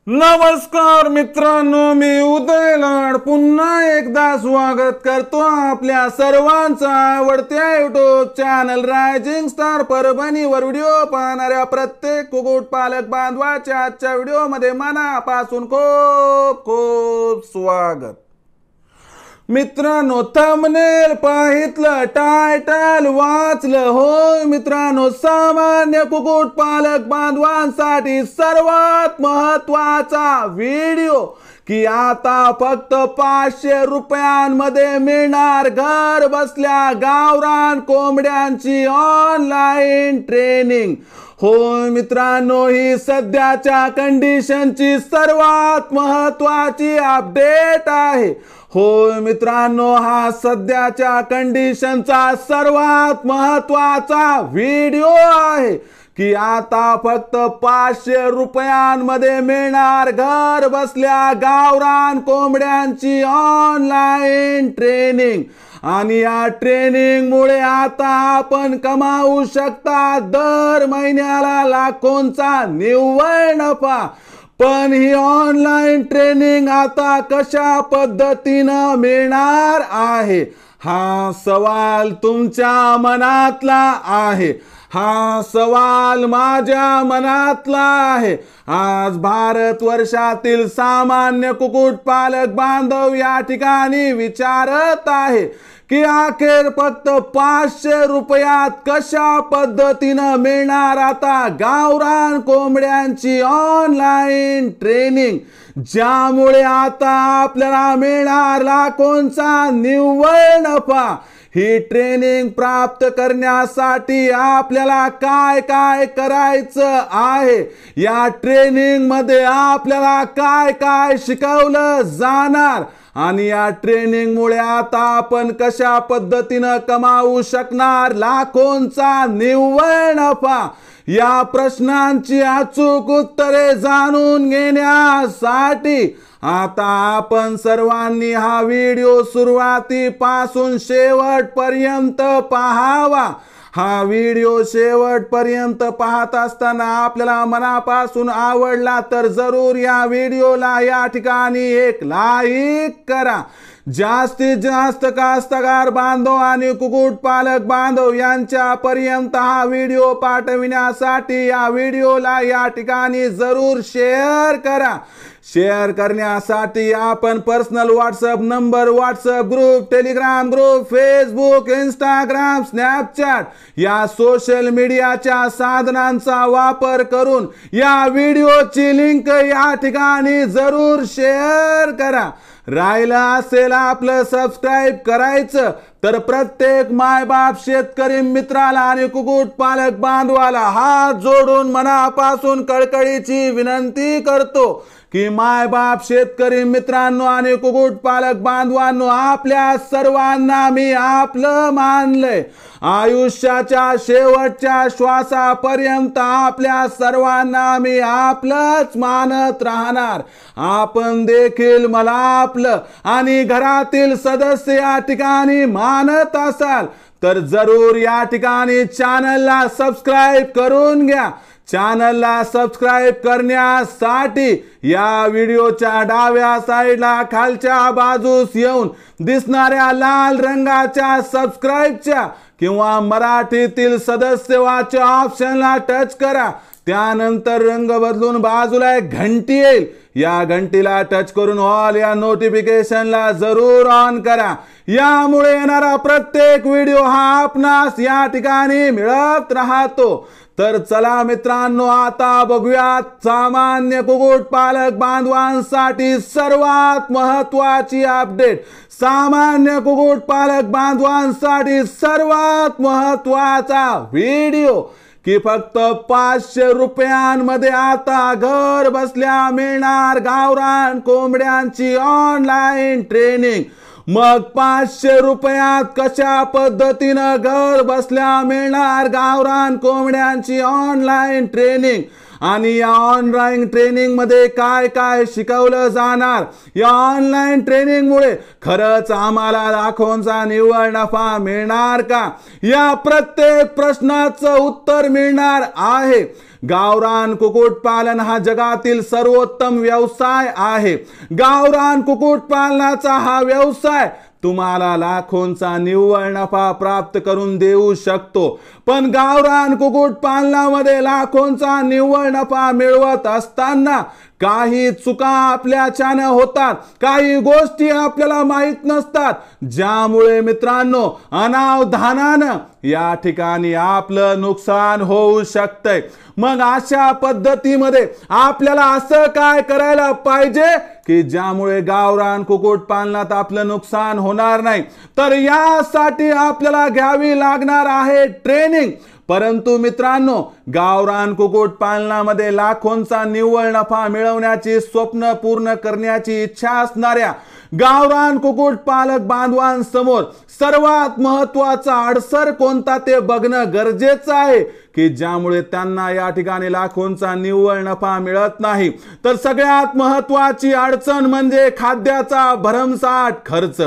नमस्कार मित्रांनो, मी उदय लाड पुन्हा एकदा स्वागत करतो आपल्या सर्वांचा आवडत्या युट्यूब चॅनल रायझिंग स्टार परभणीवर व्हिडिओ पाहणाऱ्या प्रत्येक कुक्कुटपालक बांधवाच्या आजच्या व्हिडिओमध्ये मनापासून खूप खूप स्वागत। मित्रांनो, थंबनेल पाहितलं, टायटल वाचलं, होय मित्रांनो, सामान्य कुक्कुटपालक बांधवांसाठी सर्वात महत्त्वाचा व्हिडिओ की आता फक्त 500 रुपयांमध्ये मिळणार घर बसल्या गावरान कोंबड्यांची ऑनलाईन ट्रेनिंग। होय मित्रांनो, ही सध्याच्या कंडिशनची सर्वात महत्त्वाची अपडेट आहे। होय मित्रांनो, हा सध्याच्या कंडिशनचा सर्वात महत्त्वाचा व्हिडिओ आहे की आता फक्त 500 रुपयांमध्ये मिळणार घर बसल्या गावरान कोंबड्यांची ऑनलाईन ट्रेनिंग। आणि या ट्रेनिंग मुळे आता आपण कमावू शकता दर महिन्याला लाखोंचा निव्वळ नफा। पण ही ऑनलाईन ट्रेनिंग आता कशा पद्धतीनं मिळणार आहे, हा सवाल तुमच्या मनातला आहे, हा सवाल माझ्या मनातला आहे। आज भारत वर्षातील सामान्य कुक्कुटपालक बांधव या ठिकाणी विचारत आहे की अखेर फक्त 500 रुपयात कशा पद्धतीनं मिळणार आता गावरान कोंबड्यांची ऑनलाईन ट्रेनिंग, ज्यामुळे आता आपल्याला मिळणार लाखोंचा निव्वळ नफा। ही ट्रेनिंग प्राप्त करण्यासाठी आपल्याला काय काय करायचं आहे, या ट्रेनिंग मध्ये आपल्याला काय काय शिकवलं जाणार आणि या ट्रेनिंग मुळे आता आपण कशा पद्धतीनं कमावू शकणार लाखोंचा निव्वळ नफा, या प्रश्नांची अचूक उत्तरे जाणून घेण्यासाठी आता आपण सर्वांनी हा व्हिडिओ सुरुवातीपासून शेवटपर्यंत पाहावा। हा व्हिडिओ शेवटपर्यंत पाहत असताना आपल्याला मनापासून आवडला तर जरूर या व्हिडिओला या ठिकाणी एक लाईक करा। जास्तीत जास्त कास्तकार बांधव आणि कुक्कुटपालक बांधव यांच्यापर्यंत हा व्हिडिओ पाठविण्यासाठी या व्हिडिओला या ठिकाणी जरूर शेअर करा। शेअर करण्यासाठी आपण personal WhatsApp number, WhatsApp group, Telegram group, Facebook, Instagram, Snapchat या सोशल मीडियाच्या साधनांचा वापर करून या व्हिडिओची लिंक या ठिकाणी जरूर शेअर करा। राहिला असेल आपलं सबस्क्राइब करायचं तर प्रत्येक मायबाप शेतकरी मित्राला आणि कुक्कुटपालक बांधवाला हात जोडून मनापासून कळकळीची विनंती करतो की मायबाप शेतकरी मित्रांनो आणि कुक्कुटपालक बांधवांनो, आपल्या सर्वांना मी आपलं मानलंय। आयुष्याच्या शेवटच्या श्वासापर्यंत आपल्या सर्वांना मी आपलंच मानत राहणार। आपण देखील मला आपलं आणि घरातील सदस्य या ठिकाणी मानत असाल तर जरूर या ठिकाणी चॅनलला सबस्क्राइब करून घ्या। चॅनलला सबस्क्राइब करण्यासाठी या व्हिडिओच्या डाव्या साईडला खालच्या बाजूस येऊन दिसणाऱ्या लाल रंगाच्या सबस्क्राइबच्या किंवा मराठीतील सदस्य वाच ऑप्शनला टच करा। त्यानंतर रंग बदलून बाजूला एक घंटी येईल, या घंटीला टच करून ऑल या नोटिफिकेशनला जरूर ऑन करा। यामुळे येणारा प्रत्येक व्हिडिओ हा आपणास या ठिकाणी मिळत राहतो। तर चला मित्रांनो, आता बघूयात सामान्य कुक्कुटपालक बांधवांसाठी सर्वात महत्त्वाची अपडेट। सामान्य कुक्कुटपालक बांधवांसाठी सर्वात महत्त्वाचा व्हिडिओ की फक्त 500 रुपयांमध्ये आता घर बसल्या मिळणार गावरान कोंबड्यांची ऑनलाईन ट्रेनिंग। मग 500 रुपयात कशा पद्धतीनं घर बसल्या मिळणार गावरान कोंबड्यांची ऑनलाईन ट्रेनिंग आणि या ऑनलाईन ट्रेनिंग मध्ये काय काय शिकवलं जाणार, या ऑनलाईन ट्रेनिंग मुळे खरंच आम्हाला लाखोंचा निव्वळ नफा मिळणार का, या प्रत्येक प्रश्नाचं उत्तर मिळणार आहे। गावरान कुक्कुटपालन हा जगातील सर्वोत्तम व्यवसाय आहे। गावरान कुक्कुटपालनाचा हा व्यवसाय तुम्हाला लाखोंचा निव्वळ नफा प्राप्त करून देऊ शकतो। पण गावरान कुक्कुटपालनामध्ये लाखोंचा निव्वळ नफा मिळवत असताना काही चुका आपल्याच्याने होतात, काही गोष्टी आपल्याला माहित नसतात, ज्यामुळे मित्रांनो अनावधानानं या ठिकाणी आपलं नुकसान होऊ शकतंय। मग अशा पद्धतीमध्ये आपल्याला असं काय करायला पाहिजे की ज्यामुळे गावरान कुक्कुटपालनात आपलं नुकसान होणार नाही? तर यासाठी आपल्याला घ्यावी लागणार आहे ट्रेनिंग। परंतु मित्रांनो, गावरान कुक्कुटपालनामध्ये लाखोंचा निव्वळ नफा मिळवण्याची स्वप्न पूर्ण करण्याची इच्छा असणाऱ्या गावरान कुक्कुटपालक बांधवांसमोर सर्वात महत्त्वाचा अडसर कोणता ते बघणं गरजेचं आहे की ज्यामुळे त्यांना या ठिकाणी लाखोंचा निव्वळ नफा मिळत नाही। तर सगळ्यात महत्त्वाची अडचण म्हणजे खाद्याचा भरमसाठ खर्च।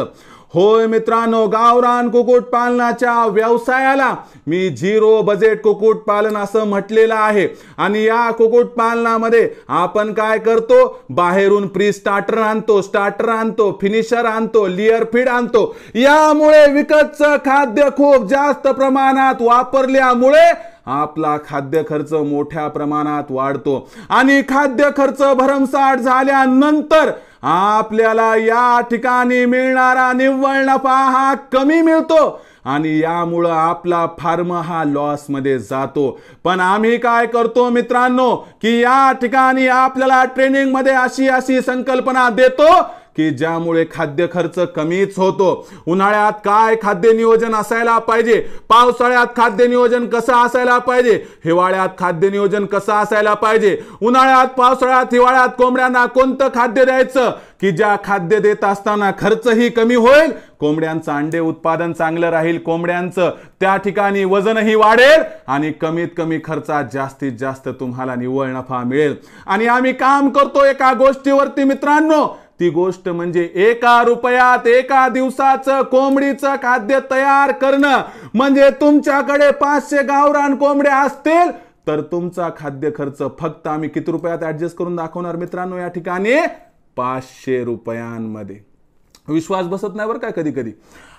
होय मित्रांनो, गावरान कुक्कुटपालनाच्या व्यवसायाला मी झिरो बजेट कुक्कुटपालन असं म्हटलेलं आहे। आणि या कुक्कुटपालनामध्ये आपण काय करतो, बाहेरून प्री स्टार्टर आणतो, फिनिशर आणतो, लेयर फीड आणतो। यामुळे विकतचं खाद्य खूप जास्त प्रमाणात वापरल्यामुळे आपला खाद्य खर्च मोठ्या प्रमाणात वाढतो आणि खाद्य खर्च भरमसाठ झाल्यानंतर आपल्याला या ठिकाणी मिळणारा निव्वळ नफा हा कमी मिळतो आणि यामुळे आपला फार्म हा लॉस मध्ये जातो। पण आम्ही काय करतो मित्रांनो की या ठिकाणी आपल्याला ट्रेनिंग मध्ये अशी संकल्पना देतो की ज्यामुळे खाद्य खर्च कमीच होतो। उन्हाळ्यात काय खाद्य नियोजन असायला पाहिजे, पावसाळ्यात खाद्य नियोजन कसं असायला पाहिजे, हिवाळ्यात खाद्य नियोजन कसं असायला पाहिजे, उन्हाळ्यात पावसाळ्यात हिवाळ्यात कोंबड्यांना कोणतं खाद्य द्यायचं की ज्या खाद्य देत असताना खर्चही कमी होईल, कोंबड्यांचं अंडे उत्पादन चांगलं राहील, कोंबड्यांचं त्या ठिकाणी वजनही वाढेल आणि कमीत कमी खर्चात जास्तीत जास्त तुम्हाला निव्वळ नफा मिळेल। आणि आम्ही काम करतो एका गोष्टीवरती मित्रांनो, ती गोष्ट म्हणजे 1 रुपयात 1 दिवसाचं कोंबडीचं खाद्य तयार करणं। म्हणजे तुमच्याकडे 500 गावरान कोंबड्या असतील तर तुमचा खाद्य खर्च फक्त आम्ही किती रुपयात ऍडजस्ट करून दाखवणार मित्रांनो, या ठिकाणी 500 रुपयांमध्ये। विश्वास बसत नाही बरं काय कधी कधी।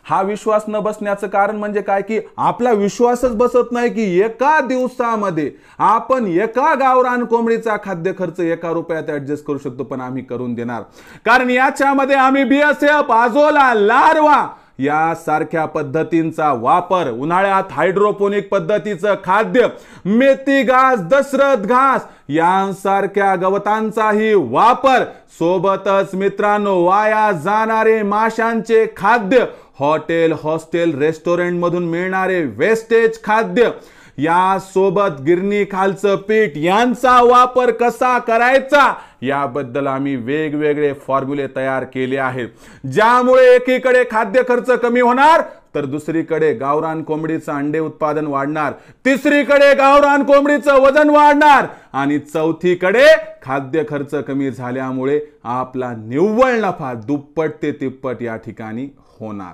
हा विश्वास न बसण्याचं कारण म्हणजे काय की आपला विश्वासच बसत नाही की एका दिवसामध्ये आपण एका गावरान कोंबडीचा खाद्य खर्च 1 रुपयात ऍडजस्ट करू शकतो। पण आम्ही करून देणार, कारण याच्यामध्ये आम्ही BSF, आझोला, लार्वा यासारख्या पद्धतींचा वापर, उन्हाळ्यात हायड्रोपोनिक पद्धतीचं खाद्य, मेथी घास, दशरथ घास यांसारख्या गवतांचाही वापर, सोबतच मित्रांनो वाया जाणारे माशांचे खाद्य, हॉटेल, हॉस्टेल, रेस्टॉरंट मधून मिळणारे वेस्टेज खाद्य, या सोबत गिरणी खालचं पीठ यांचा वापर कसा करायचा याबद्दल आम्ही वेगवेगळे फॉर्म्युले तयार केले आहेत, ज्यामुळे एकीकडे खाद्य खर्च कमी होणार तर दुसरीकडे गावरान कोंबडीचं अंडे उत्पादन वाढणार, तिसरीकडे गावरान कोंबडीचं वजन वाढणार आणि चौथीकडे खाद्य खर्च कमी झाल्यामुळे आपला निव्वळ नफा दुप्पट ते तिप्पट या ठिकाणी होणार।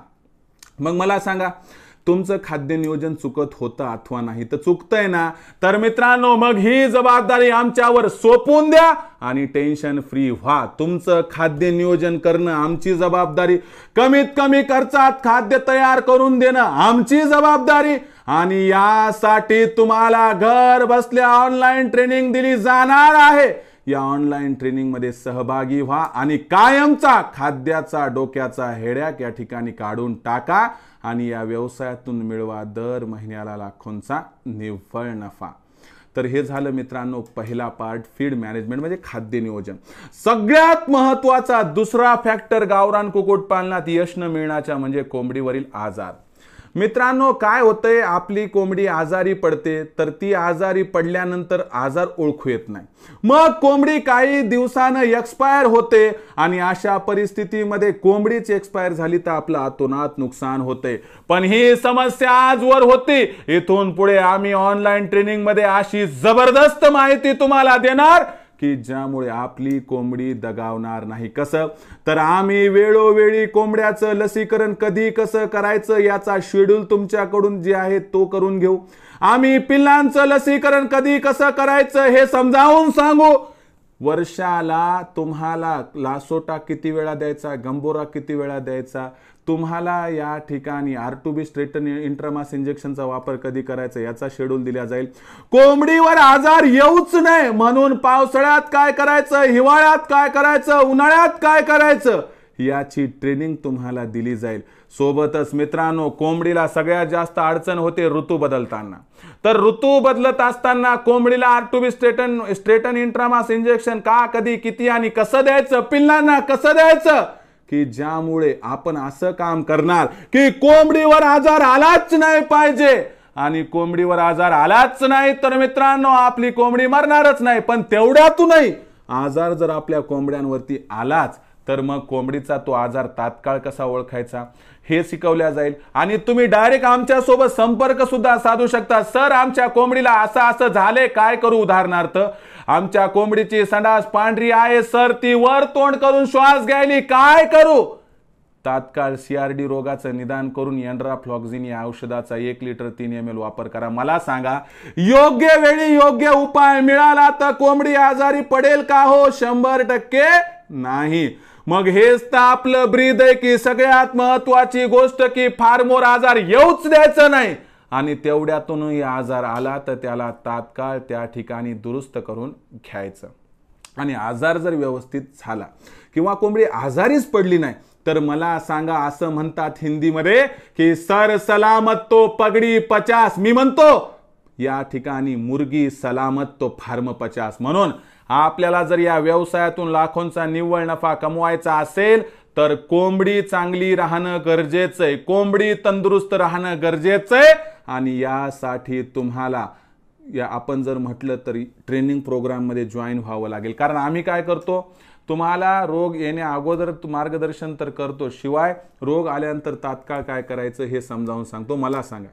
मग मला सांगा, तुमचं खाद्य नियोजन चुकत होतं अथवा नाही तर चुकतंय ना? तर मित्रांनो मग ही जबाबदारी आमच्यावर सोपवून द्या आणि टेन्शन फ्री व्हा। तुमचं खाद्य नियोजन करणं आमची जबाबदारी, कमीत कमी खर्चात खाद्य तयार करून देणं आमची जबाबदारी आणि यासाठी तुम्हाला घर बसल्या ऑनलाईन ट्रेनिंग दिली जाणार आहे। या ऑनलाईन ट्रेनिंग मध्ये सहभागी व्हा आणि कायमचा खाद्याचा डोक्याचा हेड्याक या ठिकाणी काढून टाका आणि या व्यवसायातून मिळवा दर महिन्याला लाखोंचा निव्वळ नफा। तर हे झालं मित्रांनो पहिला पार्ट, फीड मॅनेजमेंट म्हणजे खाद्य नियोजन। सगळ्यात महत्त्वाचा दुसरा फॅक्टर गावरान कुक्कुटपालनात यश न मिळण्याचा म्हणजे कोंबडीवरील आजार। मित्रांनो काय होतंय, आपली कोंबडी आजारी पडते तर ती आजारी पडल्यानंतर आजार ओळखू येत नाही, मग कोंबडी काही दिवसानं एक्सपायर होते आणि अशा परिस्थितीमध्ये कोंबडीच एक्सपायर झाली तर आपलं अतोनात नुकसान होते। पण ही समस्या आजवर होती, इथून पुढे आम्ही ऑनलाईन ट्रेनिंग मध्ये अशी जबरदस्त माहिती तुम्हाला देणार की ज्यामुळे आपली कोंबडी दगावणार नाही. कसं तर आम्ही वेळोवेळी कोंबड्याचं लसीकरण कधी कसं करायचं याचा शेड्यूल तुमच्याकडून जे आहे तो करून घेऊ. आम्ही पिल्लांचं लसीकरण कधी कसं करायचं हे समजावून सांगू. वर्षाला तुम्हाला लासोटा किती वेळा द्यायचा, गंभोरा किती वेळा द्यायचा, तुम्हाला या ठिकाणी R2B स्ट्रेटन इंट्रामास इंजेक्शनचा वापर कधी करायचा याचा शेड्यूल दिला जाईल. कोंबडीवर आजार येऊच नये म्हणून पावसाळ्यात काय करायचं, हिवाळ्यात काय करायचं, उन्हाळ्यात काय करायचं याची ट्रेनिंग तुम्हाला दिली जाईल. सोबतच मित्रांनो, कोंबडीला सगळ्यात जास्त अडचण होते ऋतू बदलताना. तर ऋतू बदलत असताना कोंबडीला R2B स्ट्रेटन इंट्रामास इंजेक्शन का, कधी, किती आणि कसं द्यायचं, पिल्लांना कसं द्यायचं, की ज्यामुळे आपण असं काम करणार की कोंबडीवर आजार आलाच नाही पाहिजे. आणि कोंबडीवर आजार आलाच नाही तर मित्रांनो आपली कोंबडी मरणारच नाही. पण तेवढ्यातूनही आजार जर आपल्या कोंबड्यांवरती आलाच तर मग कोंबडीचा तो आजार तात्काळ कसा ओळखायचा हे शिकवल्या जाईल. आणि तुम्ही डायरेक्ट आमच्या सोबत संपर्क सुद्धा साधू शकता. सर आमच्या कोंबडीला असं असं झाले, काय करू. उदाहरणार्थ आमच्या कोंबडीची संडास पांढरी आहे सर, ती वर तोंड करून श्वास घ्यायली, काय करू. तात्काळ CRD रोगाचं निदान करून एंड्राफ्लॉक्झिन या औषधाचा 1 लिटर 3 ml वापर करा. मला सांगा, योग्य वेळी योग्य उपाय मिळाला तर कोंबडी आजारी पडेल का हो? 100% नाही. मग हेच तर आपलं ब्रीद आहे की सगळ्यात महत्वाची गोष्ट की फार मोर आजार येऊच द्यायचं नाही. आणि तेवढ्यातूनही आजार आला तर त्याला तात्काळ त्या ठिकाणी दुरुस्त करून घ्यायचं. आणि आजार जर व्यवस्थित झाला किंवा कोंबडी आजारीच पडली नाही तर मला सांगा, असं म्हणतात हिंदीमध्ये की सर सलामत तो पगडी 50. मी म्हणतो या ठिकाणी मुर्गी सलामत तो फार्म 50. म्हणून आपल्याला जर या व्यवसायातून लाखोंचा निव्वळ नफा कमवायचा असेल तर कोंबडी चांगली राहणं गरजेचं आहे, कोंबडी तंदुरुस्त राहणं गरजेचं आहे. आणि यासाठी तुम्हाला आपण जर म्हटलं तरी ट्रेनिंग प्रोग्राम मध्ये जॉईन व्हावं लागेल. कारण आम्ही काय करतो, तुम्हाला रोग येण्या अगोदर मार्गदर्शन तर करतो, शिवाय रोग आल्यानंतर तात्काळ काय करायचं हे समजावून सांगतो. मला सांगा,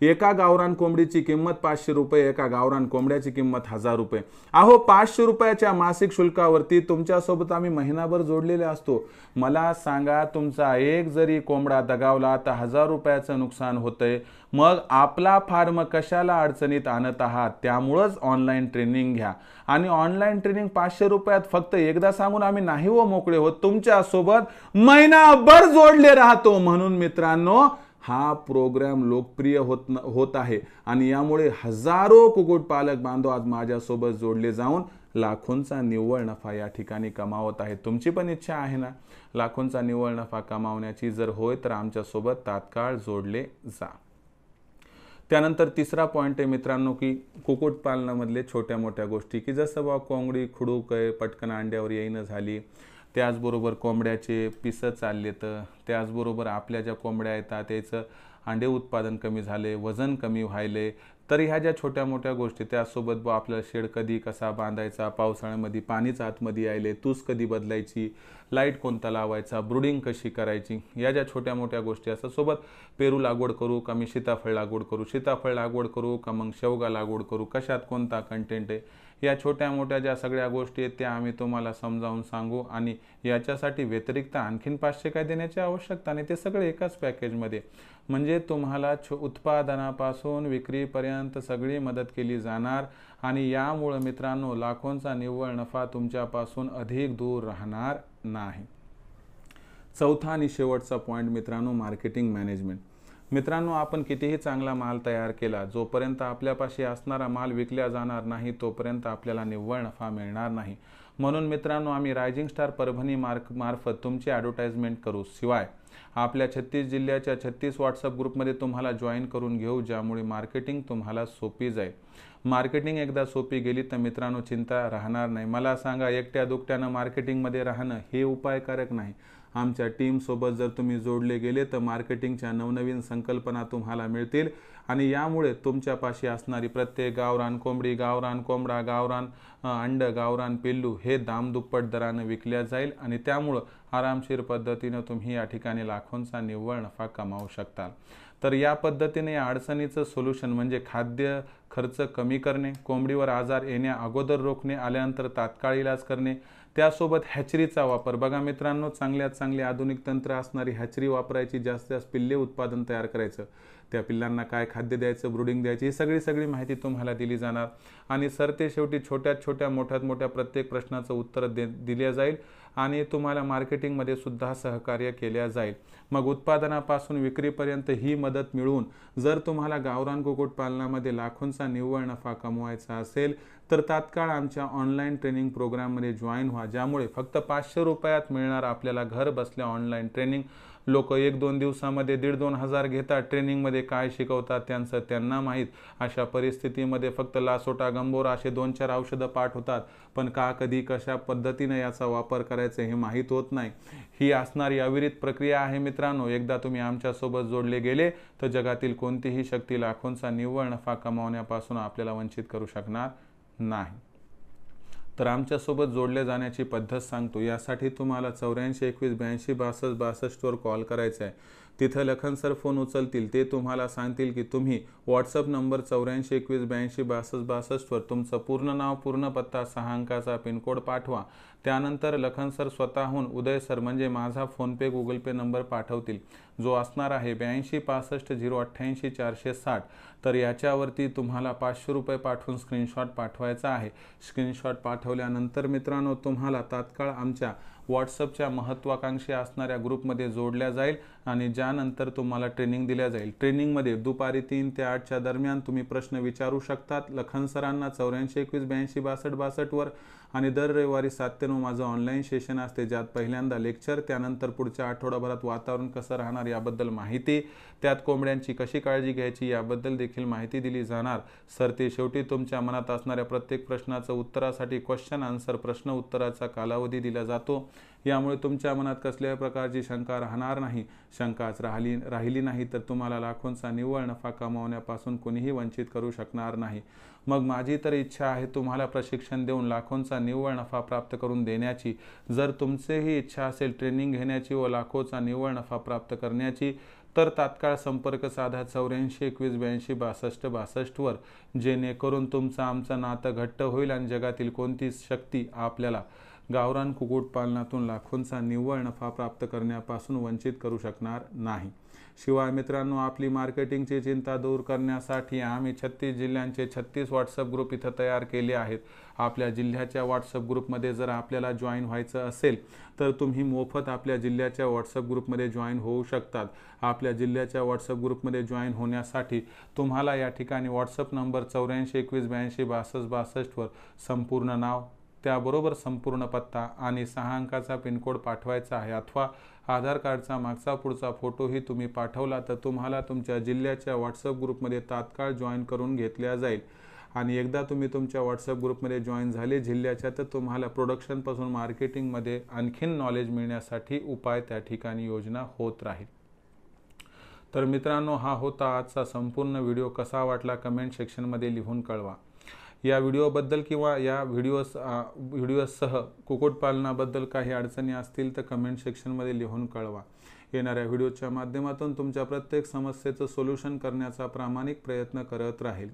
एका गावरान कोंबडीची किंमत 500 रुपये, एका गावरान कोंबड्याची किंमत 1000 रुपये. अहो 500 रुपयाच्या मासिक शुल्कावरती तुमच्यासोबत आम्ही महिनाभर जोडलेले असतो. मला सांगा, तुमचा एक जरी कोंबडा दगावला तर 1000 रुपयाचं नुकसान होतंय. मग आपला फार्म कशाला अडचणीत आणत आहात. त्यामुळेच ऑनलाईन ट्रेनिंग घ्या. आणि ऑनलाईन ट्रेनिंग 500 रुपयात फक्त एकदा सांगून आम्ही नाही हो मोकळे होत, तुमच्यासोबत महिनाभर जोडले राहतो. म्हणून मित्रांनो, हा प्रोग्राम लोकप्रिय होत आहे आणि यामुळे हजारो कुक्कुटपालक बांधव आज माझ्यासोबत जोडले जाऊन लाखोंचा निव्वळ नफा या ठिकाणी कमावत आहेत. तुमची पण इच्छा आहे ना लाखोंचा निव्वळ नफा कमावण्याची? जर होय तर आमच्यासोबत तात्काळ जोडले जा. त्यानंतर तिसरा पॉइंट आहे मित्रांनो की कुक्कुटपालनामधले छोट्या मोठ्या गोष्टी, की जसं बा कोंबडी खुडूक आहे, पटकन अंड्यावर येईन झाली, त्याचबरोबर कोंबड्याचे पिसं चालले, तर त्याचबरोबर आपल्या ज्या कोंबड्या येतात त्याचं अंडे उत्पादन कमी झाले, वजन कमी व्हायले, तर ह्या ज्या छोट्या मोठ्या गोष्टी, त्यासोबत आपल्याला शेड कधी कसा बांधायचा, पावसाळ्यामध्ये पाणीच आतमध्ये यायले, तूस कधी बदलायची, लाईट कोणता लावायचा, ब्रुडिंग कशी करायची, या ज्या छोट्या मोठ्या गोष्टी असतात. सोबत पेरू लागवड करू का मी सीताफळ लागवड करू, सीताफळ लागवड करू का मग शेवगा लागवड करू, कशात कोणता कंटेंट आहे, या छोट्या मोठ्या ज्या सगळ्या गोष्टी आहेत त्या आम्ही तुम्हाला समजावून सांगू. आणि याच्यासाठी व्यतिरिक्त आणखीन 500 काय देण्याची आवश्यकता नाही, ते सगळे एकाच पॅकेजमध्ये. म्हणजे तुम्हाला उत्पादनापासून विक्रीपर्यंत सगळी मदत केली जाणार. आणि यामुळे मित्रांनो लाखोंचा निव्वळ नफा तुमच्यापासून अधिक दूर राहणार नाही. चौथा आणि शेवटचा पॉइंट मित्रांनो, मार्केटिंग मॅनेजमेंट. मित्रांनो, आपण कितीही चांगला माल तयार केला, जोपर्यंत आपल्यापाशी असणारा माल विकला जाणार नाही तोपर्यंत आपल्याला निव्वळ नफा मिळणार नाही. म्हणून मित्रांनो, आम्ही रायझिंग स्टार परभणी मार्फत तुमची ॲडव्हर्टाइजमेंट करू. शिवाय आपल्या 36 जिल्ह्याच्या 36 व्हॉट्सअप ग्रुपमध्ये तुम्हाला जॉईन करून घेऊ, ज्यामुळे मार्केटिंग तुम्हाला सोपी जाईल. मार्केटिंग एकदा सोपी गेली तर मित्रांनो चिंता राहणार नाही. मला सांगा, एकट्या दुकट्यानं मार्केटिंगमध्ये राहणं हे उपायकारक नाही. आमच्या टीमसोबत जर तुम्ही जोडले गेले तर मार्केटिंगच्या नवनवीन संकल्पना तुम्हाला मिळतील आणि यामुळे तुमच्यापाशी असणारी प्रत्येक गावरान कोंबडी, गावरान कोंबडा, गावरान अंड, गावरान पिल्लू हे दामदुप्पट दराने विकल्या जाईल आणि त्यामुळं आरामशीर पद्धतीने तुम्ही या ठिकाणी लाखोंचा निव्वळ नफा कमावू शकता। तर या पद्धतीने या अडचणीचं सोल्युशन म्हणजे खाद्य खर्च कमी करणे, कोंबडीवर आजार येण्या अगोदर रोखणे, आल्यानंतर तात्काळ इलाज करणे, त्यासोबत हॅचरीचा वापर। बघा मित्रांनो, चांगल्यात चांगली आधुनिक तंत्र असणारी हॅचरी वापरायची, जास्तीत जास्त पिल्ले उत्पादन तयार करायचं, त्या पिल्लांना काय खाद्य द्यायचं, ब्रूडिंग द्यायची, ही सगळी माहिती तुम्हाला दिली जाणार आणि सरते शेवटी छोट्यात छोट्या मोठ्यात मोठ्या प्रत्येक प्रश्नाचं उत्तर दिले जाईल आणि तुम्हाला मार्केटिंगमध्ये सुद्धा सहकार्य केले जाईल। मग उत्पादनापासून विक्रीपर्यंत ही मदत मिळवून जर तुम्हाला गावरान कुक्कुटपालनामध्ये लाखोंचा निव्वळ नफा कमवायचा असेल तर तात्काळ आमच्या ऑनलाईन ट्रेनिंग प्रोग्राममध्ये जॉईन व्हा, ज्यामुळे फक्त 500 रुपयात मिळणार आपल्याला घर बसल्या ऑनलाईन ट्रेनिंग। लोक 1-2 दिवसामध्ये 1,500-2,000 हजार घेतात, ट्रेनिंगमध्ये काय शिकवतात त्यांना माहीत। अशा परिस्थितीमध्ये फक्त लासोटा, गंभोरा असे 2-4 औषधं पाठ होतात, पण का, कधी, कशा पद्धतीने याचा वापर करायचा हे माहीत होत नाही। ही असणारी अविरत प्रक्रिया आहे मित्रांनो। एकदा तुम्ही आमच्यासोबत जोडले गेले तर जगातील कोणतीही शक्ती लाखोंचा निव्वळ नफा कमावण्यापासून आपल्याला वंचित करू शकणार नाही। तर आमच्यासोबत जोडले जाण्याची पद्धत सांगतो। यासाठी तुम्हाला 84 21 82 62 62 वर कॉल करायचा आहे। तिथं लखन सर फोन उचलतील, ते तुम्हाला सांगतील की तुम्ही व्हॉट्सअप नंबर 84 21 82 62 62 वर तुमचं पूर्ण नाव, पूर्ण पत्ता, 6 अंकाचा पिनकोड पाठवा। त्यानंतर लखन सर स्वतःहून उदय सर म्हणजे माझा फोनपे गुगल पे नंबर पाठवतील, जो असणार आहे 82 65 088 460। तर याच्यावरती तुम्हाला 500 रुपये पाठवून स्क्रीनशॉट पाठवायचा आहे। स्क्रीनशॉट पाठवल्यानंतर मित्रांनो तुम्हाला तात्काळ आमच्या व्हॉट्सअपच्या महत्त्वाकांक्षी असणाऱ्या ग्रुपमध्ये जोडल्या जाईल आणि ज्यानंतर तुम्हाला ट्रेनिंग दिल्या जाईल। ट्रेनिंगमध्ये दुपारी 3 ते 8च्या दरम्यान तुम्ही प्रश्न विचारू शकतात लखन सरांना 84 21 82 62 62 वर आणि दर रविवारी 7 ते 9 माझं ऑनलाईन सेशन असते, ज्यात पहिल्यांदा लेक्चर, त्यानंतर पुढच्या आठवडाभरात वातावरण कसं राहणार याबद्दल माहिती, त्यात कोंबड्यांची कशी काळजी घ्यायची याबद्दल देखील माहिती दिली जाणार। सर ते शेवटी तुमच्या मनात असणाऱ्या प्रत्येक प्रश्नाचं उत्तरासाठी क्वेश्चन आन्सर प्रश्न उत्तराचा कालावधी दिला जातो। यामुळे तुमच्या मनात कसल्याही प्रकारची शंका राहणार नाही। शंकाच राहिली नाही तर तुम्हाला लाखोंचा निव्वळ नफा कमावण्यापासून कोणीही वंचित करू शकणार नाही। मग माझी तर इच्छा आहे तुम्हाला प्रशिक्षण देऊन लाखोंचा निव्वळ नफा प्राप्त करून देण्याची। जर तुमचेही इच्छा असेल ट्रेनिंग घेण्याची व लाखोचा निव्वळ नफा प्राप्त करण्याची तर तात्काळ संपर्क साधा 84 21 82 62 62 वर, जेणेकरून तुमचं आमचं नातं घट्ट होईल आणि जगातील कोणतीच शक्ती आपल्याला गावरान कुक्कुटपालनातून लाखोंचा निव्वळ नफा प्राप्त करण्यापासून वंचित करू शकणार नाही। शिवाय मित्रांनो, आपली मार्केटिंगची चिंता दूर करण्यासाठी आम्ही 36 जिल्ह्यांचे 36 व्हॉट्सअप ग्रुप इथं तयार केले आहेत। आपल्या जिल्ह्याच्या व्हॉट्सअप ग्रुपमध्ये जर आपल्याला जॉईन व्हायचं असेल तर तुम्ही मोफत आपल्या जिल्ह्याच्या व्हॉट्सअप ग्रुपमध्ये जॉईन होऊ शकतात। आपल्या जिल्ह्याच्या व्हॉट्सअप ग्रुपमध्ये जॉईन होण्यासाठी तुम्हाला या ठिकाणी व्हॉट्सअप नंबर 84 21 82 62 62 वर संपूर्ण नाव, त्याबरोबर संपूर्ण पत्ता आणि 6 अंकाचा पिनकोड पाठवायचा आहे, अथवा आधार कार्डचा मागचा पुढचा फोटोही तुम्ही पाठवला तर तुम्हाला तुमच्या जिल्ह्याच्या व्हॉट्सअप ग्रुपमध्ये तात्काळ जॉईन करून घेतल्या जाईल। आणि एकदा तुम्ही तुमच्या व्हॉट्सअप ग्रुपमध्ये जॉईन झाले जिल्ह्याच्या तर तुम्हाला प्रोडक्शनपासून मार्केटिंगमध्ये आणखीन नॉलेज मिळण्यासाठी उपाय त्या ठिकाणी योजना होत राहील। तर मित्रांनो, हा होता आजचा संपूर्ण व्हिडिओ। कसा वाटला कमेंट सेक्शनमध्ये लिहून कळवा। या व्हिडिओबद्दल किंवा या व्हिडिओसह कुक्कुटपालनाबद्दल काही अडचणी असतील तर कमेंट सेक्शनमध्ये लिहून कळवा। येणाऱ्या व्हिडिओच्या माध्यमातून तुमच्या प्रत्येक समस्येचं सोल्युशन करण्याचा प्रामाणिक प्रयत्न करत राहील।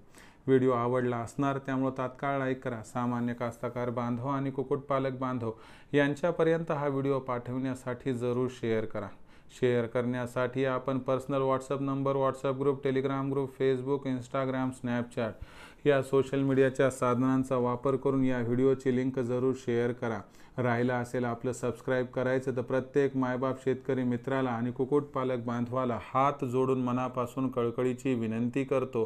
व्हिडिओ आवडला असणार त्यामुळे तात्काळ लाईक करा। सामान्य कास्तकार बांधव आणि कुक्कुटपालक बांधव यांच्यापर्यंत हा व्हिडिओ पाठवण्यासाठी जरूर शेअर करा। शेअर करण्यासाठी आपण personal WhatsApp number, WhatsApp group, Telegram group, Facebook, Instagram, Snapchat या सोशल मीडियाच्या साधनांचा वापर करून या व्हिडिओची लिंक जरूर शेअर करा। राहिला असेल आपलं सबस्क्राईब करायचं तर प्रत्येक मायबाप शेतकरी मित्राला आणि कुक्कुटपालक बांधवाला हात जोडून मनापासून कळकळीची विनंती करतो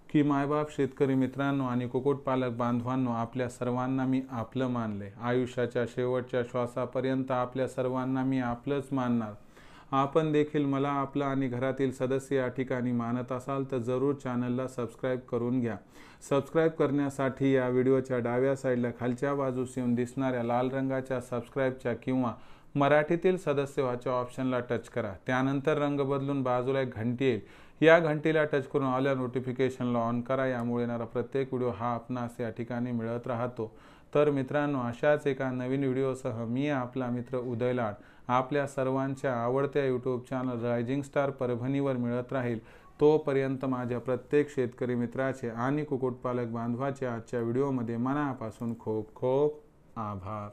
की मायबाप शेतकरी मित्रांनो आणि कुक्कुटपालक बांधवांनो, आपल्या सर्वांना मी आपलं मानले। आयुष्याच्या शेवटच्या श्वासापर्यंत आपल्या सर्वांना मी आपलंच मानणार। आपण देखील मला, आपलं आणि घरातील सदस्य या ठिकाणी मानत असाल तर जरूर चॅनलला सबस्क्राईब करून घ्या। सबस्क्राईब करण्यासाठी या व्हिडिओच्या डाव्या साईडला खालच्या बाजूस येऊन दिसणाऱ्या लाल रंगाच्या सबस्क्राईबच्या किंवा मराठीतील सदस्य व्हाच्या ऑप्शनला टच करा। त्यानंतर रंग बदलून बाजूला एक घंटी येईल, या घंटीला टच करून ऑल नोटिफिकेशनला ऑन करा। यामुळे येणारा प्रत्येक व्हिडिओ हा आपणास या ठिकाणी मिळत राहतो। तर मित्रांनो, अशाच एका नवीन व्हिडिओसह मी आपला मित्र उदय लाड आपल्या सर्वांच्या आवडत्या यूट्यूब चॅनल रायझिंग स्टार परभणीवर मिळत राहील। तोपर्यंत माझ्या प्रत्येक शेतकरी मित्राचे आणि कुक्कुटपालक बांधवाचे आजच्या व्हिडिओमध्ये मनापासून खूप खूप आभार।